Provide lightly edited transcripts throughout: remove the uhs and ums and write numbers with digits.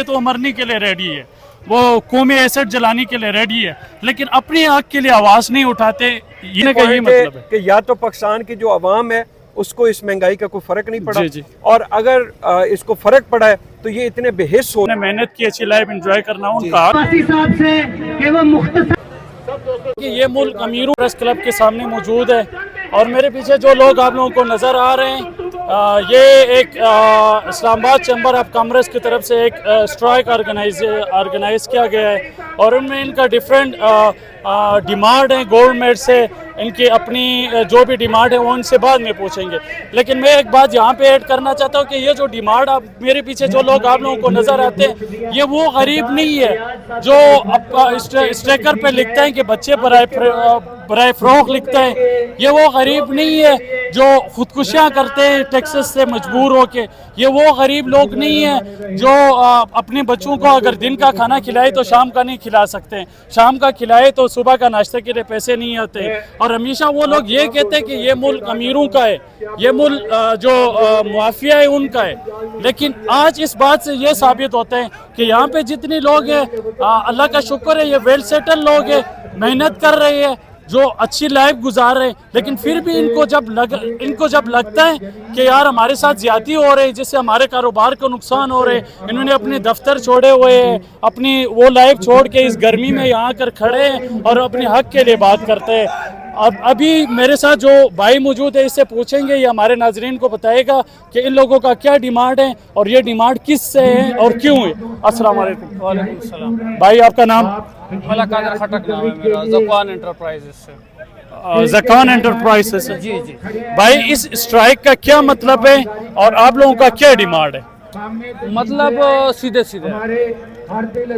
तो मरने के लिए रेडी है, वो कौमी एसेट जलाने के लिए रेडी है, लेकिन अपने हक के लिए आवाज़ नहीं उठाते। ये का ये मतलब है कि या तो पाकिस्तान की जो अवाम है उसको इस महंगाई का कोई फर्क नहीं पड़ा, जी। और अगर इसको फर्क पड़ा है तो ये इतने बेहिस हो मेहनत की, अच्छी लाइफ एंजॉय करना उनका कि ये मुल्क अमीरों प्रेस क्लब के सामने मौजूद है, और मेरे पीछे जो लोग आप लोगों को नज़र आ रहे हैं, ये एक इस्लामाबाद चैम्बर ऑफ कॉमर्स की तरफ से एक स्ट्राइक ऑर्गेनाइज किया गया है, और उनमें इनका डिफरेंट डिमांड है गवर्नमेंट से। इनकी अपनी जो भी डिमांड है वो उनसे बाद में पूछेंगे, लेकिन मैं एक बात यहाँ पे ऐड करना चाहता हूँ कि ये जो डिमांड आप मेरे पीछे जो लोग आप लोगों को नज़र आते हैं, ये वो गरीब नहीं है जो स्टिकर पे लिखते हैं कि बच्चे बराए फ़रोग़ लिखते हैं, ये वो गरीब नहीं है जो खुदकुशियाँ करते हैं टैक्सेस से मजबूर होके, ये वो गरीब लोग नहीं है जो अपने बच्चों को अगर दिन का खाना खिलाए तो शाम का नहीं खिला सकते हैं, शाम का खिलाए तो सुबह का नाश्ते के लिए पैसे नहीं आते। और हमेशा वो लोग ये कहते हैं कि ये मुल्क अमीरों का है, ये मुल्क जो माफिया है उनका है, लेकिन आज इस बात से ये साबित होता है कि यहाँ पे जितने लोग हैं, अल्लाह का शुक्र है, ये वेल सेटल लोग हैं, मेहनत कर रहे हैं, जो अच्छी लाइफ गुजार रहे हैं, लेकिन फिर भी इनको जब लगता है कि यार हमारे साथ ज्यादती हो रही है, जिससे हमारे कारोबार को नुकसान हो रहे हैं, इन्होंने अपने दफ्तर छोड़े हुए हैं, अपनी वो लाइफ छोड़ के इस गर्मी में यहाँ आकर खड़े हैं और अपने हक के लिए बात करते हैं। अब अभी मेरे साथ जो भाई मौजूद है, इससे पूछेंगे, ये हमारे नाजरीन को बताएगा कि इन लोगों का क्या डिमांड है और ये डिमांड किस से है और क्यों है। अस्सलाम वालेकुम। वालेकुम सलाम। भाई आपका नाम? मला कादर खटक नाम है मेरा, ज़कान एंटरप्राइजेस से। ज़कान एंटरप्राइजेस से। जी जी। भाई इस स्ट्राइक का क्या मतलब है और आप लोगों का क्या डिमांड है? मतलब सीधे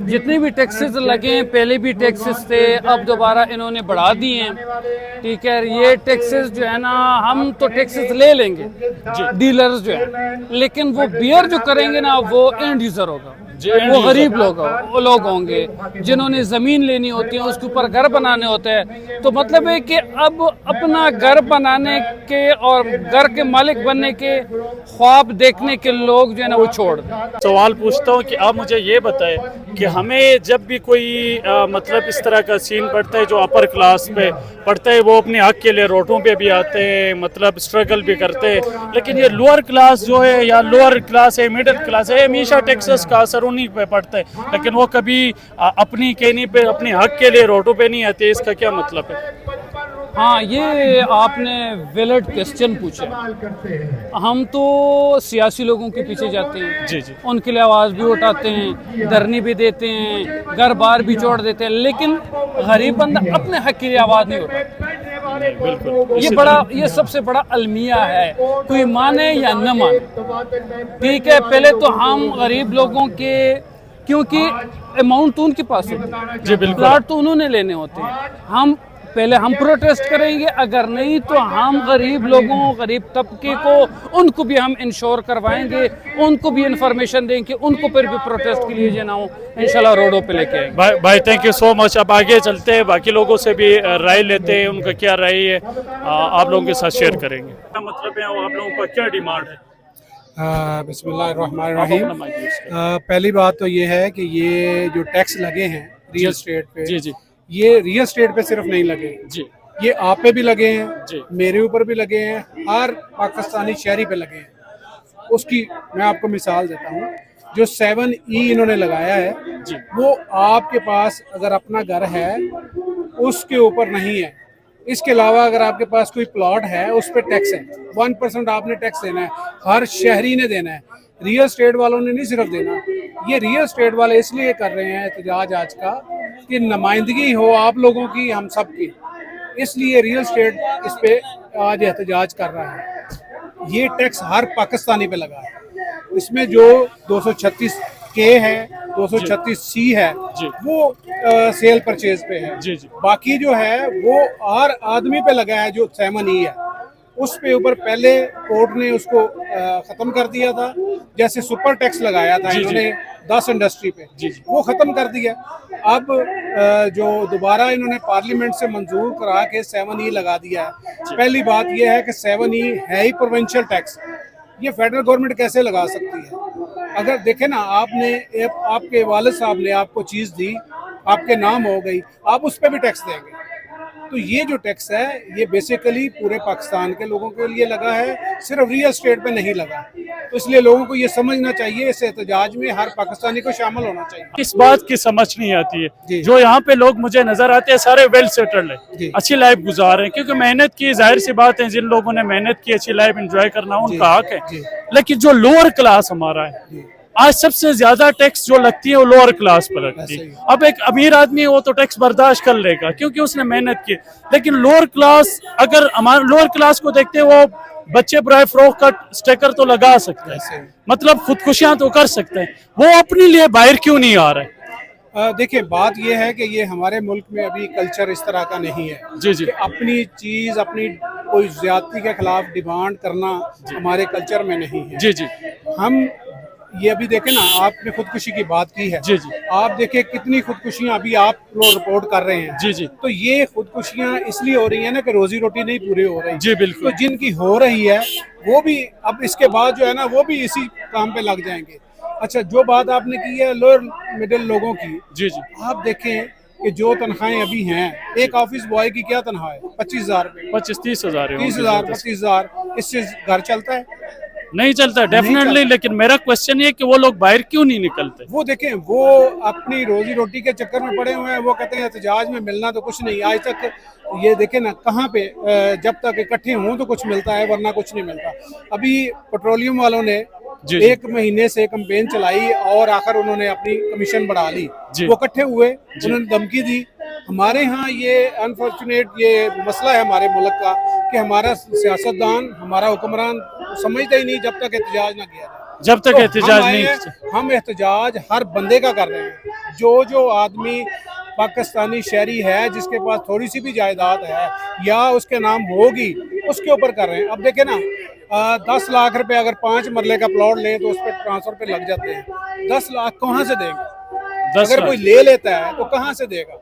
जितने भी टैक्सेस लगे हैं, पहले भी टैक्सेस थे, अब दोबारा इन्होंने बढ़ा दिए हैं। ठीक है, ये टैक्सेस जो है ना, हम तो टैक्सेस ले लेंगे डीलर्स जो है, लेकिन वो बियर जो करेंगे ना वो एंड यूजर होगा, वो गरीब लोग होंगे जिन्होंने ज़मीन लेनी होती है, उसके ऊपर घर बनाने होते हैं। तो मतलब है कि अब अपना घर बनाने के और घर के मालिक बनने के ख्वाब देखने के लोग जो है ना वो छोड़ दें। सवाल पूछता हूँ कि आप मुझे ये बताएं कि हमें जब भी कोई मतलब इस तरह का सीन पड़ता है, जो अपर क्लास पे पड़ता है, वो अपने हक के लिए रोडों पे भी आते हैं, मतलब स्ट्रगल भी करते हैं, लेकिन ये लोअर क्लास जो है या लोअर क्लास है, मिडिल क्लास है, हमेशा टैक्सेस का असर उन्हीं पे पड़ता है, लेकिन वो कभी अपनी कहनी पे अपने हक के लिए रोडों पे नहीं आते। इसका क्या मतलब है? हाँ, ये आपने वैलिड क्वेश्चन पूछा। हम तो सियासी लोगों के पीछे जाते हैं, जी, उनके लिए आवाज़ भी उठाते हैं, धरने भी देते हैं, घर बार भी छोड़ देते हैं, लेकिन गरीब बंदा अपने हक के लिए आवाज़ नहीं उठाता। ये सबसे बड़ा अलमिया है, कोई माने या न माने। ठीक है, पहले तो हम गरीब लोगों के, क्योंकि अमाउंट तो उनके पास होता है, जी बिल्कुल, प्लाट तो उन्होंने लेने होते हैं, पहले हम प्रोटेस्ट करेंगे, अगर नहीं तो हम गरीब लोगों, गरीब तबके को, उनको भी हम इंश्योर करवाएंगे, उनको भी इंफॉर्मेशन देंगे, उनको फिर भी प्रोटेस्ट के लिए जो ना हो इंशाल्लाह रोडों पे लेके आएंगे। भाई थैंक यू सो मच। अब आगे चलते हैं, बाकी लोगों से भी राय लेते हैं, उनका क्या राय है आप लोगों के साथ शेयर करेंगे। क्या मतलब है, आप लोगों का क्या डिमांड है? बिस्मिल्लाहिर्रहमानिर्रहीम। पहली बात तो ये है कि ये जो टैक्स लगे हैं रियल एस्टेट पे, जी, ये रियल एस्टेट पे सिर्फ नहीं लगे जी, ये आप पे भी लगे हैं जी, मेरे ऊपर भी लगे हैं, हर पाकिस्तानी शहरी पे लगे हैं। उसकी मैं आपको मिसाल देता हूँ, जो 7E इन्होंने लगाया है जी, वो आपके पास अगर अपना घर है उसके ऊपर नहीं है। इसके अलावा अगर आपके पास कोई प्लॉट है उस पर टैक्स है, 1% आपने टैक्स देना है, हर शहरी ने देना है, रियल एस्टेट वालों ने नहीं सिर्फ देना। ये रियल एस्टेट वाले इसलिए कर रहे हैं एहतजाज आज का कि नुमाइंदगी हो आप लोगों की, हम सब की, इसलिए रियल एस्टेट इस पे आज एहतजाज कर रहा है। ये टैक्स हर पाकिस्तानी पे लगा है। इसमें जो 236K है, 236C है, वो सेल परचेज पे है, बाकी जो है वो हर आदमी पे लगा है। जो 7E है उस पे ऊपर पहले कोर्ट ने उसको ख़त्म कर दिया था, जैसे सुपर टैक्स लगाया था इन्होंने 10 इंडस्ट्री पे, वो ख़त्म कर दिया। अब जो दोबारा इन्होंने पार्लियामेंट से मंजूर करा के 7E लगा दिया है। पहली बात यह है कि 7E है ही प्रोविंशियल टैक्स, ये फेडरल गवर्नमेंट कैसे लगा सकती है? अगर देखे ना, आपने आपके वालिद साहब ने आपको चीज़ दी, आपके नाम हो गई, आप उस पर भी टैक्स देंगे। तो ये जो टैक्स है ये बेसिकली पूरे पाकिस्तान के लोगों के लिए लगा है, सिर्फ रियल एस्टेट पे नहीं लगा। तो इसलिए लोगों को ये समझना चाहिए, इस एहतजाज में हर पाकिस्तानी को शामिल होना चाहिए। इस बात की समझ नहीं आती है, जी। जो यहाँ पे लोग मुझे नजर आते हैं सारे वेल सेटल्ड है, जी। अच्छी लाइफ गुजार रहे हैं, क्योंकि मेहनत की, जाहिर सी बात है जिन लोगों ने मेहनत की अच्छी लाइफ एंजॉय करना उनका हक जी। है। लेकिन जो लोअर क्लास हमारा है, जी। आज सबसे ज्यादा टैक्स जो लगती है वो लोअर क्लास पर लगती ऐसे है। ही। अब एक अमीर आदमी है वो तो टैक्स बर्दाश्त कर लेगा क्योंकि उसने मेहनत की, लेकिन लोअर क्लास, अगर हमारे लोअर क्लास को देखते हैं, वो बच्चे प्राय फ्रॉक का स्टिकर तो लगा सकते ऐसे ही। हैं, मतलब खुदकुशियां तो कर सकते हैं, वो अपने लिए बाहर क्यों नहीं आ रहे? देखिए, बात ये है कि ये हमारे मुल्क में अभी कल्चर इस तरह का नहीं है जी जी कि अपनी चीज़, अपनी कोई ज्यादती के खिलाफ डिमांड करना हमारे कल्चर में नहीं है। जी जी हम ये अभी देखें ना, आपने खुदकुशी की बात की है, जी जी आप देखें कितनी खुदकुशियां अभी आप लोग रिपोर्ट कर रहे हैं। जी जी तो ये खुदकुशियां इसलिए हो रही है ना कि रोजी रोटी नहीं पूरी हो रही। जी बिल्कुल। तो जिनकी हो रही है वो भी अब इसके बाद जो है ना वो भी इसी काम पे लग जाएंगे। अच्छा, जो बात आपने की है लोअर मिडिल लोगों की, जी जी आप देखें कि जो तनख्वाहें अभी हैं, एक ऑफिस बॉय की क्या तनख्वाह है? 25,000 रुपये, 25-30 हजार 30,000, 25,000। इससे घर चलता है? नहीं चलता डेफिनेटली। लेकिन मेरा क्वेश्चन ये कि वो लोग बाहर क्यों नहीं निकलते? वो देखें, वो अपनी रोजी रोटी के चक्कर में पड़े हुए हैं। वो कहते हैं एहतजाज में मिलना तो कुछ नहीं। आज तक ये देखें ना, कहाँ पे जब तक इकट्ठे हों तो कुछ मिलता है, वरना कुछ नहीं मिलता। अभी पेट्रोलियम वालों ने जी, जी। 1 महीने से कैंपेन चलाई और आखिर उन्होंने अपनी कमीशन बढ़ा ली। जी। वो इकट्ठे हुए, उन्होंने धमकी दी। हमारे यहाँ ये अनफॉर्चुनेट ये मसला है हमारे मुल्क का कि हमारा सियासतदान, हमारा हुक्मरान समझता ही नहीं जब तक एहतजाज ना किया जाए। जब तक तो एहतजाज हम आए नहीं हैं, हम एहतजाज हर बंदे का कर रहे हैं। जो आदमी पाकिस्तानी शहरी है, जिसके पास थोड़ी सी भी जायदाद है या उसके नाम होगी, उसके ऊपर कर रहे हैं। अब देखें ना, 10 लाख रुपए अगर 5 मरले का प्लॉट लें तो उस पर ट्रांसफर पे लग जाते हैं। 10 लाख कहाँ से देंगे? 10 अगर कोई ले लेता है तो कहाँ से देगा?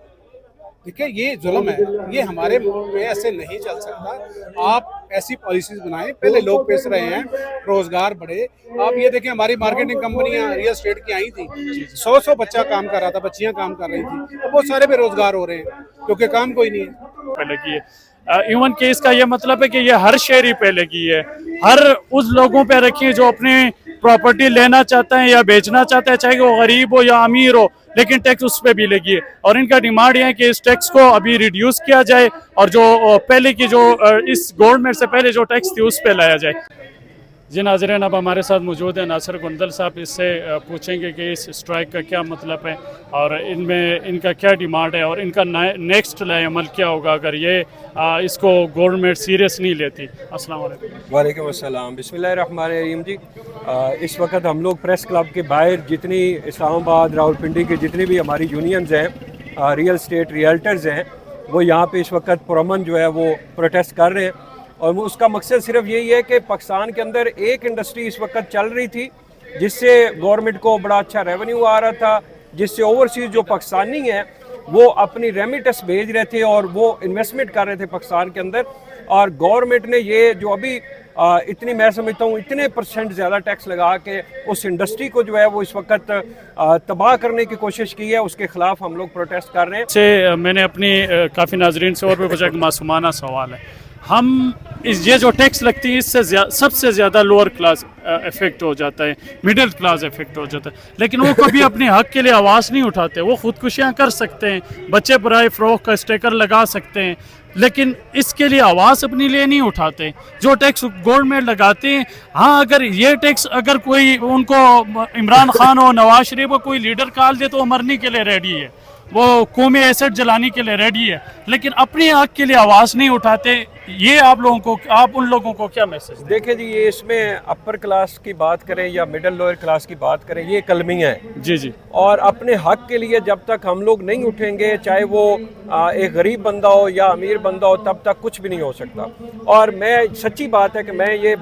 देखिए, ये जुल्म है, ये हमारे मुल्क में ऐसे नहीं चल सकता। आप ऐसी पॉलिसीज बनाएं, पहले लोग पेश रहे हैं, रोजगार बढ़े। आप ये देखें, हमारी मार्केटिंग कंपनियां रियल एस्टेट की आई थी, 100 बच्चा काम कर रहा था, बच्चियां काम कर रही थी। अब वो सारे बेरोजगार हो रहे हैं क्योंकि काम कोई नहीं है। पे लगी है। इवन कि इसका ये मतलब है कि ये हर शहरी पे लगी है, हर उस लोगों पे रखी है जो अपनी प्रॉपर्टी लेना चाहते हैं या बेचना चाहते हैं, चाहे वो गरीब हो या अमीर हो, लेकिन टैक्स उस पे भी लगी है। और इनका डिमांड ये है कि इस टैक्स को अभी रिड्यूस किया जाए और जो पहले की जो इस गवर्नमेंट से पहले जो टैक्स थी उस पे लाया जाए। जी नाज़रीन, अब हमारे साथ मौजूद है नासिर गुंदल साहब। इससे पूछेंगे कि इस स्ट्राइक का क्या मतलब है और इनमें इनका क्या डिमांड है और इनका नेक्स्ट अमल क्या होगा अगर ये इसको गवर्नमेंट सीरियस नहीं लेती। अस्सलाम वालेकुम। वालेकुम अस्सलाम, बिस्मिल्लाहिर्रहमानिर्रहीम। जी, इस वक्त हम लोग प्रेस क्लब के बाहर जितनी इस्लामाबाद, रावलपिंडी की जितनी भी हमारी यूनियंस हैं, रियल स्टेट रियल्टर्स हैं, वो यहाँ पे इस वक्त पुरअमन जो है वो प्रोटेस्ट कर रहे हैं। और उसका मकसद सिर्फ यही है कि पाकिस्तान के अंदर एक इंडस्ट्री इस वक्त चल रही थी जिससे गवर्नमेंट को बड़ा अच्छा रेवेन्यू आ रहा था, जिससे ओवरसीज़ जो पाकिस्तानी हैं वो अपनी रेमिटेंस भेज रहे थे और वो इन्वेस्टमेंट कर रहे थे पाकिस्तान के अंदर। और गवर्नमेंट ने ये जो अभी इतनी, मैं समझता हूँ इतने % ज़्यादा टैक्स लगा के उस इंडस्ट्री को जो है वो इस वक्त तबाह करने की कोशिश की है, उसके खिलाफ हम लोग प्रोटेस्ट कर रहे हैं। से मैंने अपनी काफ़ी नाजरीन से और भी पूछा कि मासूमाना सवाल है, हम ये जो टैक्स लगती है इससे सबसे ज़्यादा लोअर क्लास इफेक्ट हो जाता है, मिडिल क्लास इफेक्ट हो जाता है, लेकिन वो कभी अपने हक के लिए आवाज़ नहीं उठाते। वो खुदकुशियाँ कर सकते हैं, बच्चे पराए फ्रॉक का स्टिकर लगा सकते हैं, लेकिन इसके लिए आवाज़ अपने लिए नहीं उठाते। जो टैक्स गवर्नमेंट लगाते हैं, हाँ, अगर ये टैक्स अगर कोई उनको इमरान खान हो, नवाज शरीफ हो, कोई लीडर काल दे तो वो मरने के लिए रेडी है, वो कौमी एसेट जलाने के लिए रेडी है, लेकिन अपने हक के लिए आवाज़ नहीं उठाते। ये आप उन लोगों को क्या मैसेज दें? देखिए जी, ये इसमें अपर क्लास की बात करें या मिडिल लोअर क्लास की बात करें, ये कलमियाँ हैं। जी जी। और अपने हक के लिए जब तक हम लोग नहीं उठेंगे, चाहे वो एक गरीब बंदा हो या अमीर बंदा हो, तब तक कुछ भी नहीं हो सकता। और मैं, सच्ची बात है कि मैं ये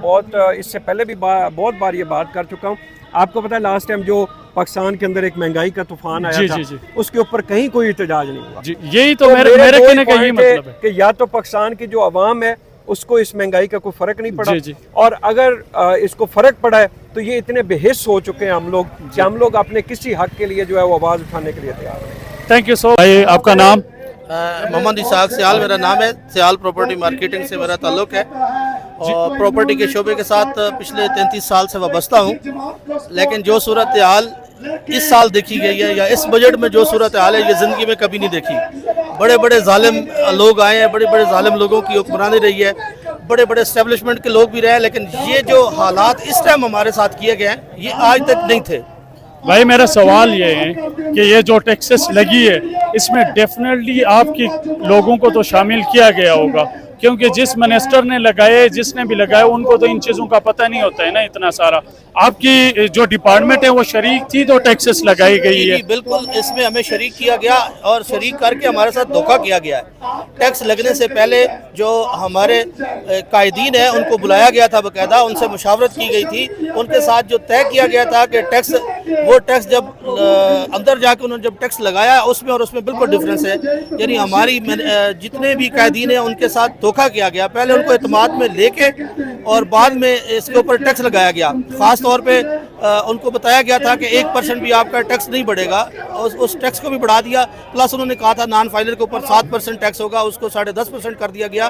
इससे पहले भी बहुत बार ये बात कर चुका हूँ। आपको पता है लास्ट टाइम जो पाकिस्तान के अंदर एक महंगाई का तूफान आया था, जी। उसके ऊपर कहीं कोई एहतजाज नहीं हुआ। जी, यही तो मेरे कहने का यही मतलब है कि या तो पाकिस्तान की जो अवाम है उसको इस महंगाई का कोई फर्क नहीं पड़ा, जी, जी। और अगर इसको फर्क पड़ा है तो تو یہ اتنے بحث ہو چکے ہیں ہم لوگ کہ ہم لوگ اپنے کسی حق کے لیے جو ہے وہ آواز اٹھانے کے لیے تیار ہیں. تھینک یو سو بھائی. آپ کا نام؟ محمد اسحاق سیال میرا نام ہے. سیال پراپرٹی مارکیٹنگ سے میرا تعلق ہے اور پراپرٹی کے شعبے کے ساتھ پچھلے 33 سال سے وابستہ ہوں. لیکن جو صورتحال اس سال دیکھی گئی ہے یا اس بجٹ میں جو صورتحال ہے یہ زندگی میں کبھی نہیں دیکھی. بڑے بڑے ظالم لوگ آئے ہیں, بڑے بڑے ظالم لوگوں کی حکمرانی رہی ہے, بڑے بڑے اسٹیبلشمنٹ کے لوگ بھی رہے ہیں, لیکن یہ جو حالات اس ٹائم ہمارے ساتھ کیے گئے ہیں یہ آج تک نہیں تھے. بھائی میرا سوال یہ ہے کہ یہ جو ٹیکسز لگی ہے اس میں ڈیفینیٹلی آپ کی لوگوں کو تو شامل کیا گیا ہوگا, کیونکہ جس منسٹر نے لگائے, جس نے بھی لگائے, ان کو تو ان چیزوں کا پتہ نہیں ہوتا ہے نا اتنا سارا. آپ کی جو ڈپارٹمنٹ ہے وہ شریک تھی تو ٹیکسز لگائی گئی ہے؟ جی بالکل, اس میں ہمیں شریک کیا گیا اور شریک کر کے ہمارے ساتھ دھوکہ کیا گیا ہے. ٹیکس لگنے سے پہلے جو ہمارے قائدین ہیں ان کو بلایا گیا تھا, باقاعدہ ان سے مشاورت کی گئی تھی, ان کے ساتھ جو طے کیا گیا تھا کہ وہ ٹیکس جب اندر جا کے انہوں نے جب ٹیکس لگایا اس میں اور اس میں بالکل ڈفرینس ہے. یعنی ہماری جتنے بھی قائدین ہیں ان کے ساتھ دھوکہ کیا گیا. پہلے ان کو اعتماد میں لے کے اور بعد میں اس کے اوپر ٹیکس لگایا گیا. خاص طور پہ ان کو بتایا گیا تھا کہ 1% بھی آپ کا ٹیکس نہیں بڑھے گا, اس ٹیکس کو بھی بڑھا دیا. پلس انہوں نے کہا تھا نان فائلر کے اوپر 7% ٹیکس ہوگا, اس کو 10.5% کر دیا گیا.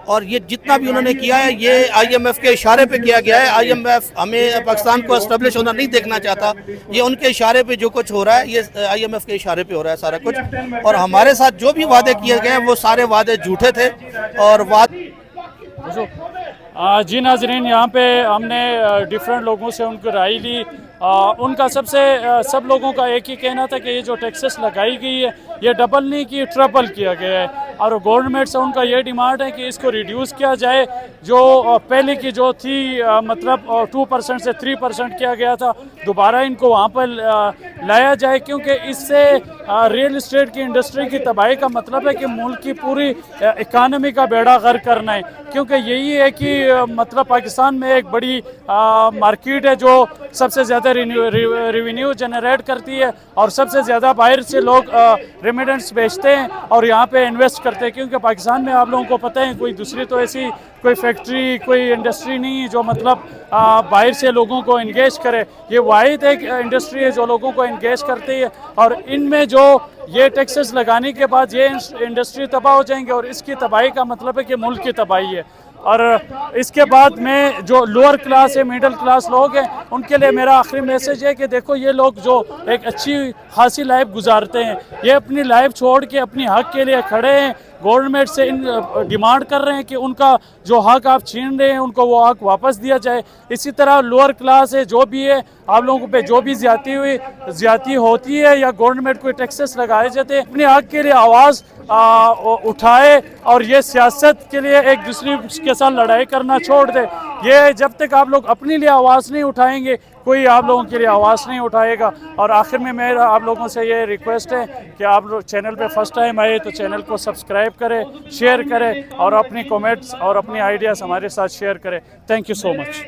اور یہ جتنا بھی انہوں نے کیا ہے یہ آئی ایم ایف کے اشارے پہ کیا گیا ہے. آئی ایم ایف ہمیں پاکستان کو اسٹیبلش ہونا نہیں دیکھنا چاہتا. یہ ان کے اشارے پہ جو کچھ ہو رہا ہے یہ آئی ایم ایف کے اشارے پہ ہو رہا ہے سارا کچھ. اور ہمارے ساتھ جو بھی وعدے کیے گئے ہیں وہ سارے وعدے جھوٹے تھے. اور جی ناظرین, یہاں پہ ہم نے ڈیفرنٹ لوگوں سے ان کی رائے لی. ان کا سب لوگوں کا ایک ہی کہنا تھا کہ یہ جو ٹیکسز لگائی گئی ہے یہ ڈبل نہیں کی ٹرپل کیا گیا ہے, اور گورنمنٹ سے ان کا یہ ڈیمانڈ ہے کہ اس کو ریڈیوس کیا جائے. جو پہلے کی جو تھی مطلب 2% سے 3% کیا گیا تھا, دوبارہ ان کو وہاں پر لایا جائے, کیونکہ اس سے ریئل اسٹیٹ کی انڈسٹری کی تباہی کا مطلب ہے کہ ملک کی پوری اکانومی کا بیڑا غرق کرنا ہے. کیونکہ یہی ہے کہ مطلب پاکستان میں ایک بڑی مارکیٹ ہے جو سب سے زیادہ ریونیو جنریٹ کرتی ہے, اور سب سے زیادہ باہر سے لوگ ریمیڈنٹس بیچتے ہیں اور یہاں پہ انویسٹ کرتے ہیں. کیونکہ پاکستان میں آپ لوگوں کو پتہ ہے کوئی دوسری تو ایسی کوئی فیکٹری, کوئی انڈسٹری نہیں جو مطلب باہر سے لوگوں کو انگیج کرے. یہ واحد ایک انڈسٹری ہے جو لوگوں کو انگیج کرتی ہے, اور ان میں جو یہ ٹیکسز لگانے کے بعد یہ انڈسٹری تباہ ہو جائیں گے, اور اس کی تباہی کا مطلب ہے کہ ملک کی تباہی ہے. اور اس کے بعد میں جو لوور کلاس ہے, میڈل کلاس لوگ ہیں, ان کے لیے میرا آخری میسج ہے کہ دیکھو یہ لوگ جو ایک اچھی خاصی لائف گزارتے ہیں, یہ اپنی لائف چھوڑ کے اپنی حق کے لیے کھڑے ہیں. گورنمنٹ سے ڈیمانڈ کر رہے ہیں کہ ان کا جو حق آپ چھین رہے ہیں ان کو وہ حق واپس دیا جائے. اسی طرح لوور کلاس ہے, جو بھی ہے, آپ لوگوں پہ جو بھی زیادتی ہوتی ہے یا گورنمنٹ کو ٹیکسز لگائے جاتے ہیں, اپنے حق کے لیے آواز اٹھائے اور یہ سیاست کے لیے ایک دوسرے کے ساتھ لڑائی کرنا چھوڑ دے. یہ جب تک آپ لوگ اپنے لیے آواز نہیں اٹھائیں گے کوئی آپ لوگوں کے لیے آواز نہیں اٹھائے گا. اور آخر میں میرا آپ لوگوں سے یہ ریکویسٹ ہے کہ آپ لوگ چینل پہ فرسٹ ٹائم آئے تو چینل کو سبسکرائب کریں, شیئر کریں, اور اپنی کومنٹس اور اپنی آئیڈیاز ہمارے ساتھ شیئر کریں. Thank you so much.